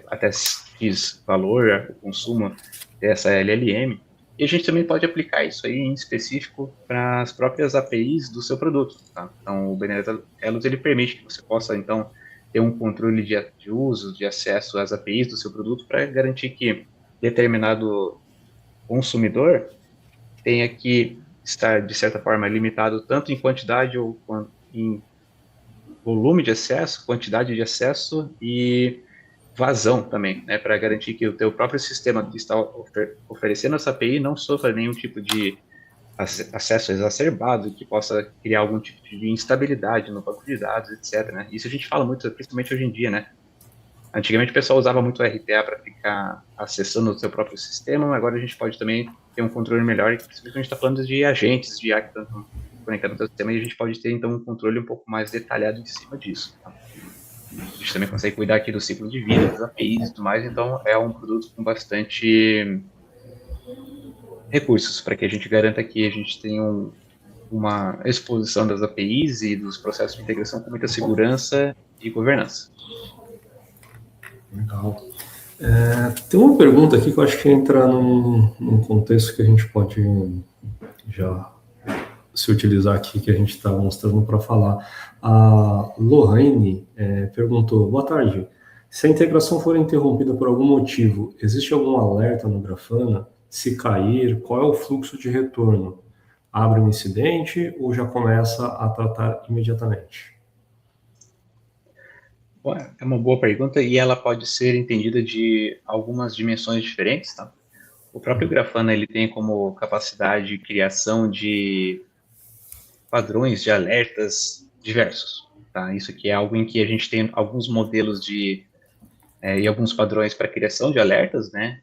até X valor o consumo dessa LLM. E a gente também pode aplicar isso aí em específico para as próprias APIs do seu produto. Tá? Então, o Benerelos ele permite que você possa, então, ter um controle de uso, de acesso às APIs do seu produto para garantir que determinado consumidor tenha que estar, de certa forma, limitado tanto em quantidade ou em volume de acesso, quantidade de acesso e vazão também, né, para garantir que o teu próprio sistema que está oferecendo essa API não sofra nenhum tipo de acesso exacerbado que possa criar algum tipo de instabilidade no banco de dados, etc. Né? Isso a gente fala muito, principalmente hoje em dia, né? Antigamente o pessoal usava muito o RPA para ficar acessando o seu próprio sistema, mas agora a gente pode também ter um controle melhor, principalmente quando a gente está falando de agentes de IA que estão conectados ao sistema, e a gente pode ter então um controle um pouco mais detalhado em cima disso. Tá? A gente também consegue cuidar aqui do ciclo de vida, das APIs e tudo mais, então é um produto com bastante recursos para que a gente garanta que a gente tenha uma exposição das APIs e dos processos de integração com muita segurança e governança. Legal. Tem uma pergunta aqui que eu acho que entra num contexto que a gente pode já se utilizar aqui, que a gente está mostrando para falar. A Lohane perguntou: boa tarde, se a integração for interrompida por algum motivo, existe algum alerta no Grafana? Se cair, qual é o fluxo de retorno? Abre um incidente ou já começa a tratar imediatamente? Bom, é uma boa pergunta e ela pode ser entendida de algumas dimensões diferentes, tá? O próprio Grafana ele tem como capacidade de criação de padrões de alertas diversos, tá? Isso aqui é algo em que a gente tem alguns modelos e alguns padrões para criação de alertas, né?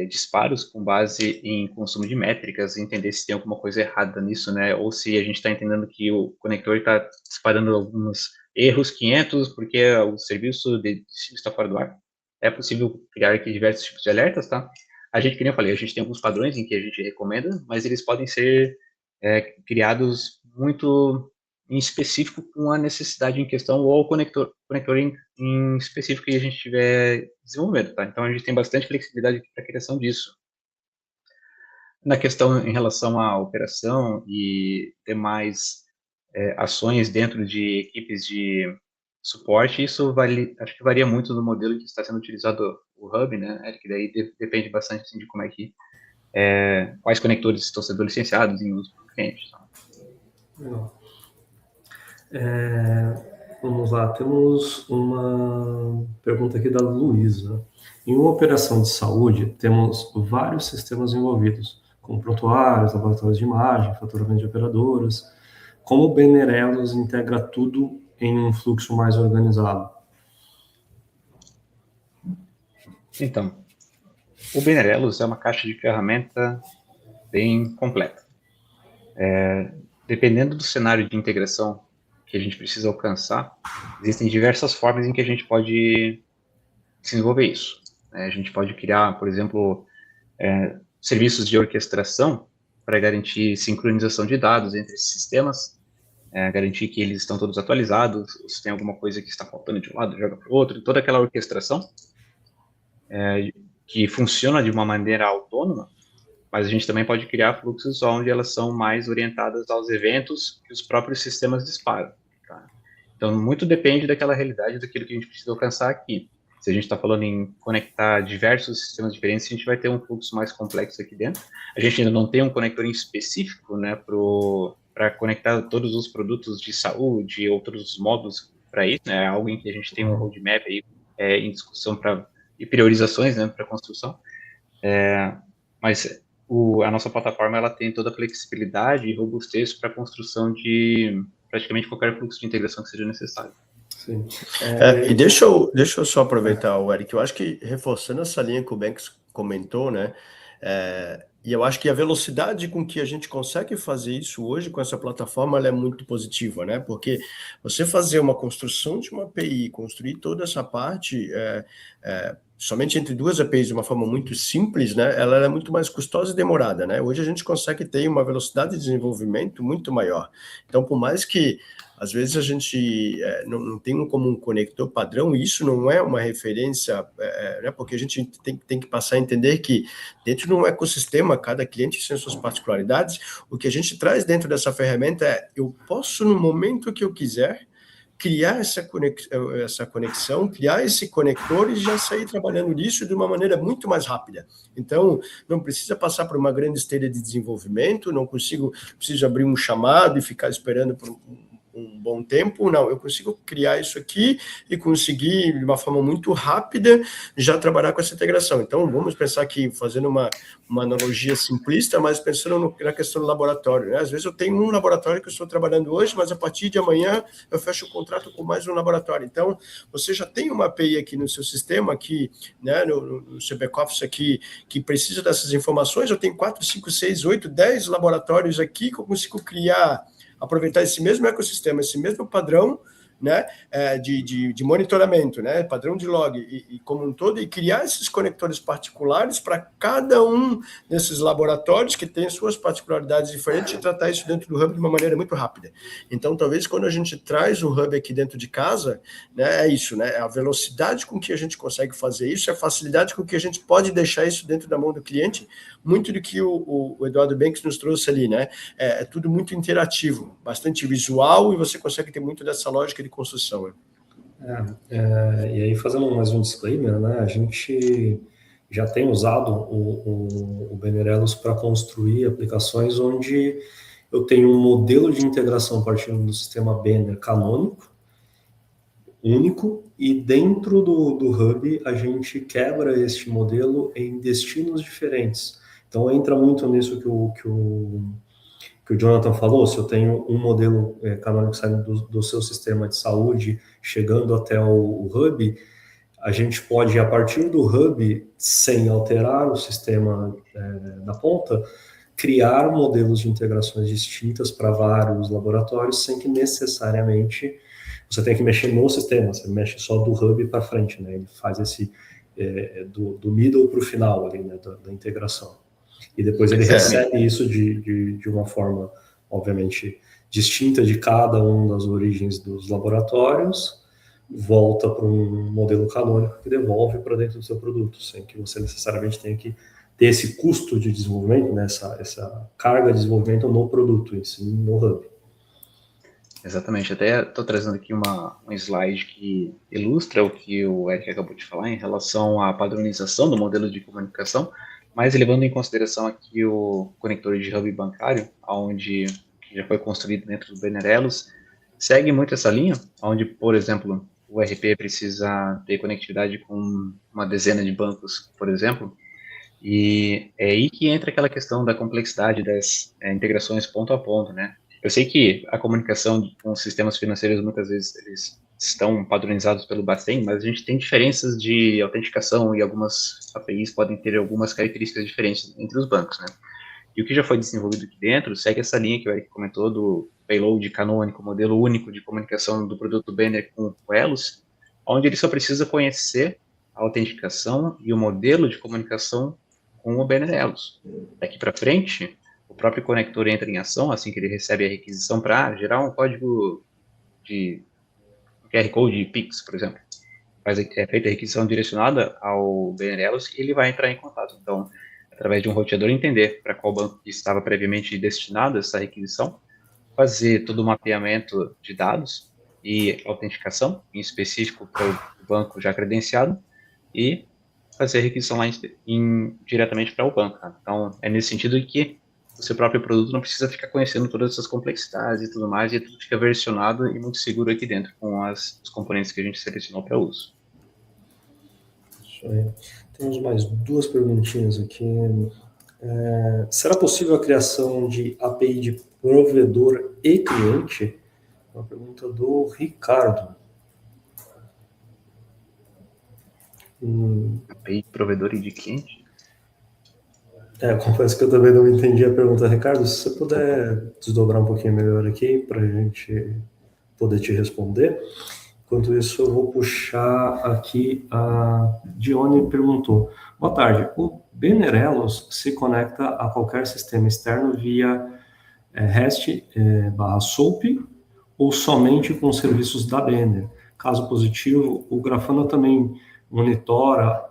Disparos com base em consumo de métricas, entender se tem alguma coisa errada nisso, né? Ou se a gente está entendendo que o conector está disparando alguns erros 500 porque o serviço de destino está fora do ar. É possível criar aqui diversos tipos de alertas, tá? A gente, como eu falei, a gente tem alguns padrões em que a gente recomenda, mas eles podem ser criados muito em específico com a necessidade em questão ou o conector em específico que a gente estiver desenvolvendo, tá? Então a gente tem bastante flexibilidade para a criação disso. Na questão em relação à operação e demais ações dentro de equipes de suporte, isso acho que varia muito do modelo que está sendo utilizado o hub, né? Que daí depende bastante assim, de como é que quais conectores estão sendo licenciados em uso para o cliente. Tá? Legal. Vamos lá, temos uma pergunta aqui da Luísa. Em uma operação de saúde, temos vários sistemas envolvidos, como prontuários, laboratórios de imagem, faturamento de operadoras. Como o Benerelos integra tudo em um fluxo mais organizado? Então, o Benerelos é uma caixa de ferramenta bem completa. Dependendo do cenário de integração que a gente precisa alcançar, existem diversas formas em que a gente pode desenvolver isso. A gente pode criar, por exemplo, serviços de orquestração para garantir sincronização de dados entre esses sistemas, garantir que eles estão todos atualizados, se tem alguma coisa que está faltando de um lado, joga para o outro, toda aquela orquestração que funciona de uma maneira autônoma, mas a gente também pode criar fluxos onde elas são mais orientadas aos eventos que os próprios sistemas disparam. Tá? Então, muito depende daquela realidade, daquilo que a gente precisa alcançar aqui. Se a gente está falando em conectar diversos sistemas diferentes, a gente vai ter um fluxo mais complexo aqui dentro. A gente ainda não tem um conector em específico, né, para o para conectar todos os produtos de saúde e outros modos para isso, né? É algo em que a gente tem um roadmap aí em discussão e priorizações, né, para construção. Mas a nossa plataforma ela tem toda a flexibilidade e robustez para a construção de praticamente qualquer fluxo de integração que seja necessário. Sim. E deixa eu só aproveitar, o Eric, eu acho que reforçando essa linha que o Banks comentou, né, e eu acho que a velocidade com que a gente consegue fazer isso hoje com essa plataforma ela é muito positiva, né, porque você fazer uma construção de uma API, construir toda essa parte somente entre duas APIs de uma forma muito simples, né, ela é muito mais custosa e demorada, né, hoje a gente consegue ter uma velocidade de desenvolvimento muito maior, então por mais que às vezes a gente não tem como um conector padrão, e isso não é uma referência, né, porque a gente tem que passar a entender que dentro de um ecossistema, cada cliente tem suas particularidades, o que a gente traz dentro dessa ferramenta eu posso, no momento que eu quiser, criar essa conexão, criar esse conector e já sair trabalhando nisso de uma maneira muito mais rápida. Então, não precisa passar por uma grande esteira de desenvolvimento, preciso abrir um chamado e ficar esperando por um bom tempo, não, eu consigo criar isso aqui e conseguir, de uma forma muito rápida, já trabalhar com essa integração. Então, vamos pensar aqui, fazendo uma analogia simplista, mas pensando na questão do laboratório, né? Às vezes eu tenho um laboratório que eu estou trabalhando hoje, mas a partir de amanhã eu fecho o contrato com mais um laboratório. Então, você já tem uma API aqui no seu sistema, aqui, né, no seu back-office aqui, que precisa dessas informações, eu tenho 4, 5, 6, 8, 10 laboratórios aqui que eu consigo aproveitar esse mesmo ecossistema, esse mesmo padrão, né, de monitoramento, né, padrão de log e como um todo, e criar esses conectores particulares para cada um desses laboratórios que tem suas particularidades diferentes e tratar isso dentro do Hub de uma maneira muito rápida. Então, talvez quando a gente traz o Hub aqui dentro de casa, né, é isso, né, a velocidade com que a gente consegue fazer isso, a facilidade com que a gente pode deixar isso dentro da mão do cliente, muito do que o Eduardo Banks nos trouxe ali, né, é tudo muito interativo, bastante visual, e você consegue ter muito dessa lógica de construção. E aí, fazendo mais um disclaimer, né, a gente já tem usado o Benerelos para construir aplicações onde eu tenho um modelo de integração partindo do sistema Banner canônico, único, e dentro do Hub a gente quebra este modelo em destinos diferentes. Então entra muito nisso que o Jonathan falou. Se eu tenho um modelo canônico saindo do seu sistema de saúde, chegando até o Hub, a gente pode, a partir do Hub, sem alterar o sistema na ponta, criar modelos de integrações distintas para vários laboratórios, sem que necessariamente você tenha que mexer no sistema, você mexe só do Hub para frente, né? Ele faz esse do middle para o final ali, né, da integração. E depois ele recebe isso de uma forma, obviamente, distinta de cada uma das origens dos laboratórios, volta para um modelo canônico que devolve para dentro do seu produto, sem que você necessariamente tenha que ter esse custo de desenvolvimento, né, essa carga de desenvolvimento no produto, em si, no Hub. Exatamente, até estou trazendo aqui um slide que ilustra o que o Eric acabou de falar em relação à padronização do modelo de comunicação, mas levando em consideração aqui o conector de hub bancário, onde já foi construído dentro do Benerelos, segue muito essa linha, onde, por exemplo, o RP precisa ter conectividade com uma dezena de bancos, por exemplo, e é aí que entra aquela questão da complexidade das integrações ponto a ponto, né? Eu sei que a comunicação com os sistemas financeiros, muitas vezes, eles estão padronizados pelo Bacen, mas a gente tem diferenças de autenticação e algumas APIs podem ter algumas características diferentes entre os bancos, né? E o que já foi desenvolvido aqui dentro segue essa linha que o Eric comentou do payload canônico, modelo único de comunicação do produto Banner com o Elos, onde ele só precisa conhecer a autenticação e o modelo de comunicação com o Banner Elos. Daqui para frente, o próprio conector entra em ação assim que ele recebe a requisição para gerar um código de QR Code de Pix, por exemplo. É feita a requisição direcionada ao Benerelos e ele vai entrar em contato. Então, através de um roteador, entender para qual banco que estava previamente destinada essa requisição, fazer todo o mapeamento de dados e autenticação, em específico para o banco já credenciado, e fazer a requisição lá diretamente para o banco. Tá? Então, é nesse sentido que o seu próprio produto não precisa ficar conhecendo todas essas complexidades e tudo mais, e tudo fica versionado e muito seguro aqui dentro com os componentes que a gente selecionou para uso. Isso aí. Temos mais duas perguntinhas aqui. Será possível a criação de API de provedor e cliente? Uma pergunta do Ricardo. API de provedor e de cliente? Confesso que eu também não entendi a pergunta, Ricardo. Se você puder desdobrar um pouquinho melhor aqui para a gente poder te responder. Enquanto isso, eu vou puxar aqui. A Dione perguntou: boa tarde, o Benerelos se conecta a qualquer sistema externo via REST/SOAP ou somente com os serviços da Bener? Caso positivo, o Grafana também monitora.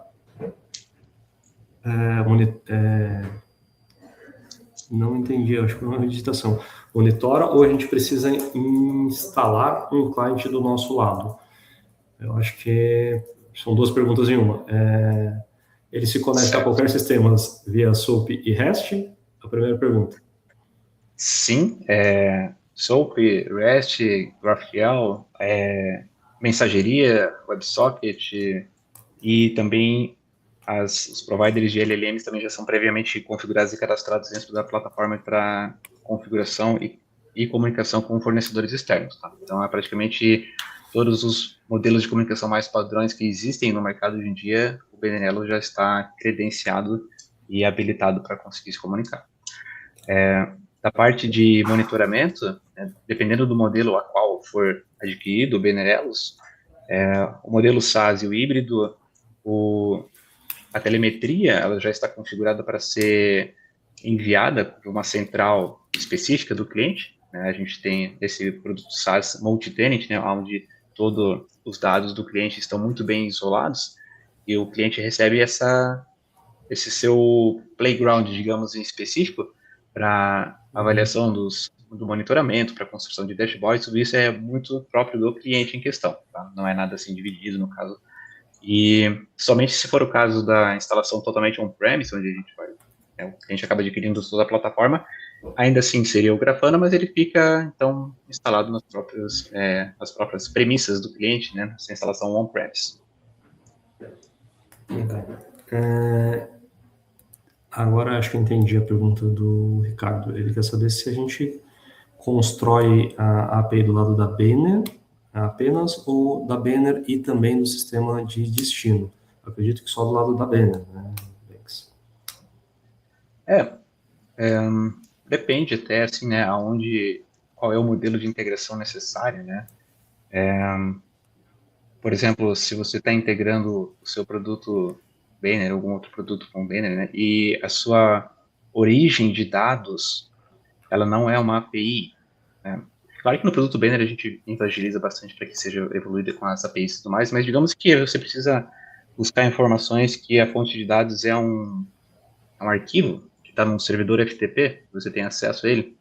Não entendi, acho que foi uma digitação. Monitora ou a gente precisa instalar um cliente do nosso lado? Eu acho que são duas perguntas em uma. Ele se conecta a qualquer sistema via SOAP e REST? A primeira pergunta. Sim, SOAP, REST, GraphQL, mensageria, WebSocket e também os providers de LLMs também já são previamente configurados e cadastrados dentro da plataforma para configuração e comunicação com fornecedores externos. Tá? Então, praticamente todos os modelos de comunicação mais padrões que existem no mercado hoje em dia, o Benerelos já está credenciado e habilitado para conseguir se comunicar. Da parte de monitoramento, dependendo do modelo a qual for adquirido o Benerelos, o modelo SaaS e o híbrido, a telemetria ela já está configurada para ser enviada para uma central específica do cliente. Né? A gente tem esse produto SaaS multi-tenant, né, onde todos os dados do cliente estão muito bem isolados e o cliente recebe esse seu playground, digamos, em específico para avaliação do monitoramento, para construção de dashboards, tudo isso é muito próprio do cliente em questão. Tá? Não é nada assim dividido no caso. E somente se for o caso da instalação totalmente on-premise, onde a gente acaba adquirindo toda a plataforma, ainda assim seria o Grafana, mas ele fica, então, instalado nas próprias premissas do cliente, né, essa instalação on-premise. Agora acho que eu entendi a pergunta do Ricardo. Ele quer saber se a gente constrói a API do lado da Banner apenas, ou da Banner e também do sistema de destino. Acredito que só do lado da Banner, né? Depende até, assim, né, qual é o modelo de integração necessário, né? Por exemplo, se você está integrando o seu produto Banner, algum outro produto com Banner, né, e a sua origem de dados, ela não é uma API, né? Claro que no produto Banner a gente evangeliza bastante para que seja evoluída com as APIs e tudo mais, mas digamos que você precisa buscar informações que a fonte de dados é um arquivo que está num servidor FTP, você tem acesso a ele.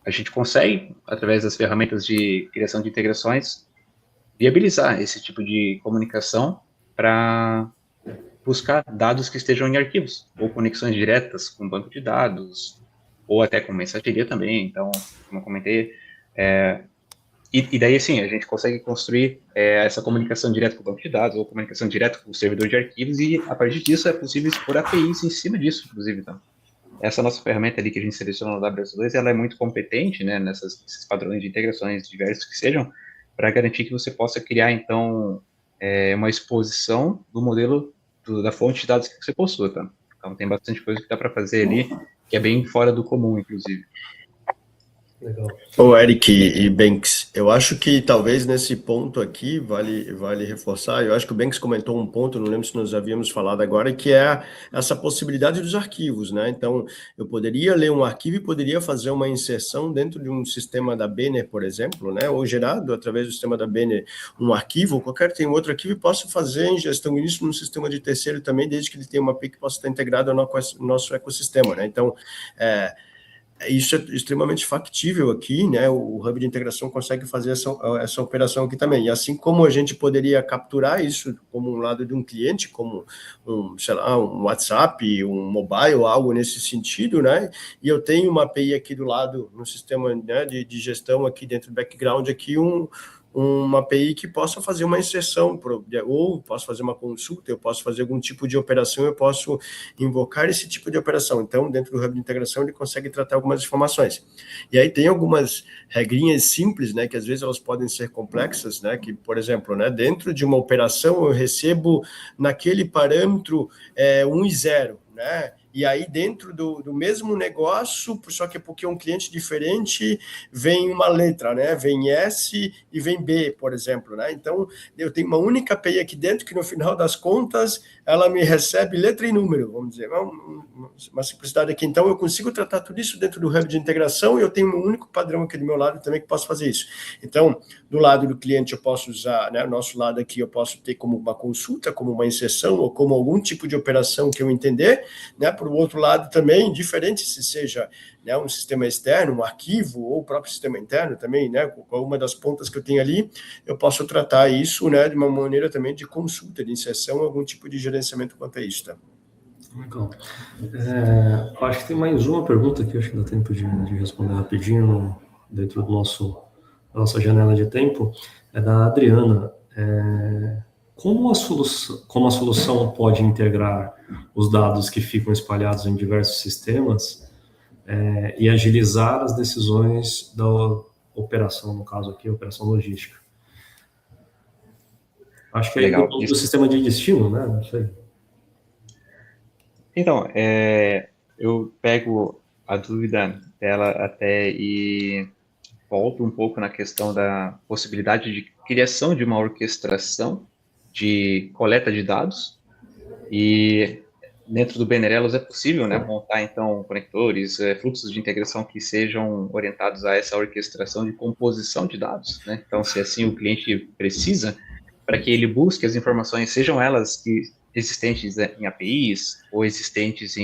A gente consegue, através das ferramentas de criação de integrações, viabilizar esse tipo de comunicação para buscar dados que estejam em arquivos, ou conexões diretas com banco de dados, ou até com mensageria também. Então, como eu comentei, e daí, assim, a gente consegue construir essa comunicação direta com o banco de dados, ou comunicação direta com o servidor de arquivos, e a partir disso é possível expor APIs em cima disso, inclusive. Então, essa nossa ferramenta ali que a gente selecionou no WS2, ela é muito competente, né, nesses padrões de integrações diversos que sejam, para garantir que você possa criar, então, uma exposição do modelo da fonte de dados que você possua, tá? Então, tem bastante coisa que dá para fazer ali, que é bem fora do comum, inclusive. Legal. Ô, Eric e Banks, eu acho que talvez nesse ponto aqui vale reforçar. Eu acho que o Banks comentou um ponto, não lembro se nós havíamos falado agora, que é essa possibilidade dos arquivos, né? Então, eu poderia ler um arquivo e poderia fazer uma inserção dentro de um sistema da Banner, por exemplo, né? Ou gerado através do sistema da Banner um arquivo, ou tem outro arquivo, e posso fazer ingestão disso num sistema de terceiro também, desde que ele tenha uma API que possa estar integrada ao nosso ecossistema, né? Então, isso é extremamente factível aqui, né? O Hub de integração consegue fazer essa operação aqui também. E assim como a gente poderia capturar isso como um lado de um cliente, como sei lá, um WhatsApp, um mobile, algo nesse sentido, né? E eu tenho uma API aqui do lado, no sistema, né, de gestão aqui dentro do background, aqui uma API que possa fazer uma inserção, ou posso fazer uma consulta, eu posso fazer algum tipo de operação, eu posso invocar esse tipo de operação. Então, dentro do Hub de integração, ele consegue tratar algumas informações. E aí tem algumas regrinhas simples, né, que às vezes elas podem ser complexas, né, que, por exemplo, né, dentro de uma operação eu recebo naquele parâmetro 1 e 0, né, e aí dentro do mesmo negócio, só que é porque é um cliente diferente, vem uma letra, né? Vem S e vem B, por exemplo, né? Então, eu tenho uma única API aqui dentro que no final das contas, ela me recebe letra e número, vamos dizer, uma simplicidade aqui. Então, eu consigo tratar tudo isso dentro do Hub de integração e eu tenho um único padrão aqui do meu lado também que posso fazer isso. Então, do lado do cliente eu posso usar, né? O nosso lado aqui eu posso ter como uma consulta, como uma inserção ou como algum tipo de operação que eu entender, né? Por outro lado também, diferente se seja, né, um sistema externo, um arquivo, ou o próprio sistema interno também, né, com uma das pontas que eu tenho ali, eu posso tratar isso, né, de uma maneira também de consulta, de inserção, algum tipo de gerenciamento quanto a isso, tá? Legal. Acho que tem mais uma pergunta aqui, acho que dá tempo de responder rapidinho dentro da nossa janela de tempo, é da Adriana. Como a solução pode integrar os dados que ficam espalhados em diversos sistemas e agilizar as decisões da operação, no caso aqui, a operação logística? Acho que aí Legal. do sistema de destino, né? Não sei. Então, eu pego a dúvida dela até e volto um pouco na questão da possibilidade de criação de uma orquestração de coleta de dados, e dentro do Benerelos é possível, né, montar, então, conectores, fluxos de integração que sejam orientados a essa orquestração de composição de dados, né? Então, se assim o cliente precisa, para que ele busque as informações, sejam elas existentes em APIs, ou existentes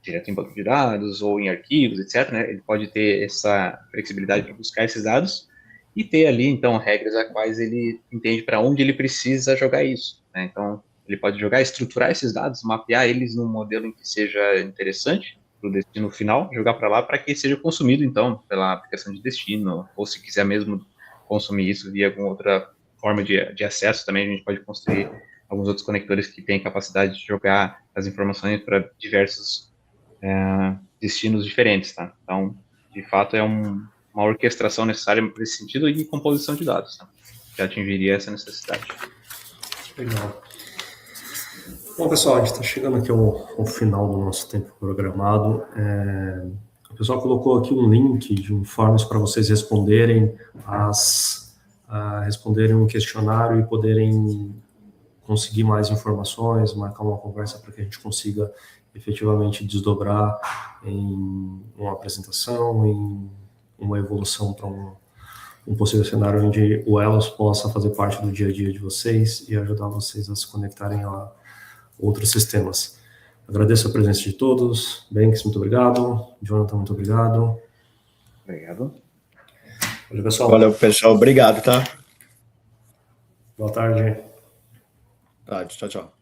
direto em banco de dados, ou em arquivos, etc., né? Ele pode ter essa flexibilidade para buscar esses dados e ter ali, então, regras a quais ele entende para onde ele precisa jogar isso, né? Então, ele pode jogar, estruturar esses dados, mapear eles num modelo em que seja interessante para o destino final, jogar para lá para que seja consumido, então, pela aplicação de destino, ou se quiser mesmo consumir isso via alguma outra forma de acesso também, a gente pode construir alguns outros conectores que têm capacidade de jogar as informações para diversos destinos diferentes, tá? Então, de fato, é uma orquestração necessária nesse sentido e composição de dados, tá? Que atingiria essa necessidade. Legal. Bom, pessoal, a gente está chegando aqui ao final do nosso tempo programado. O pessoal colocou aqui um link de um forms para vocês responderem um questionário e poderem conseguir mais informações, marcar uma conversa para que a gente consiga efetivamente desdobrar em uma apresentação, em uma evolução para um possível cenário onde o Elos possa fazer parte do dia a dia de vocês e ajudar vocês a se conectarem a outros sistemas. Agradeço a presença de todos. Banks, muito obrigado. Jonathan, muito obrigado. Obrigado. Valeu, pessoal. Valeu, pessoal. Obrigado, tá? Boa tarde. Tá, tchau, tchau.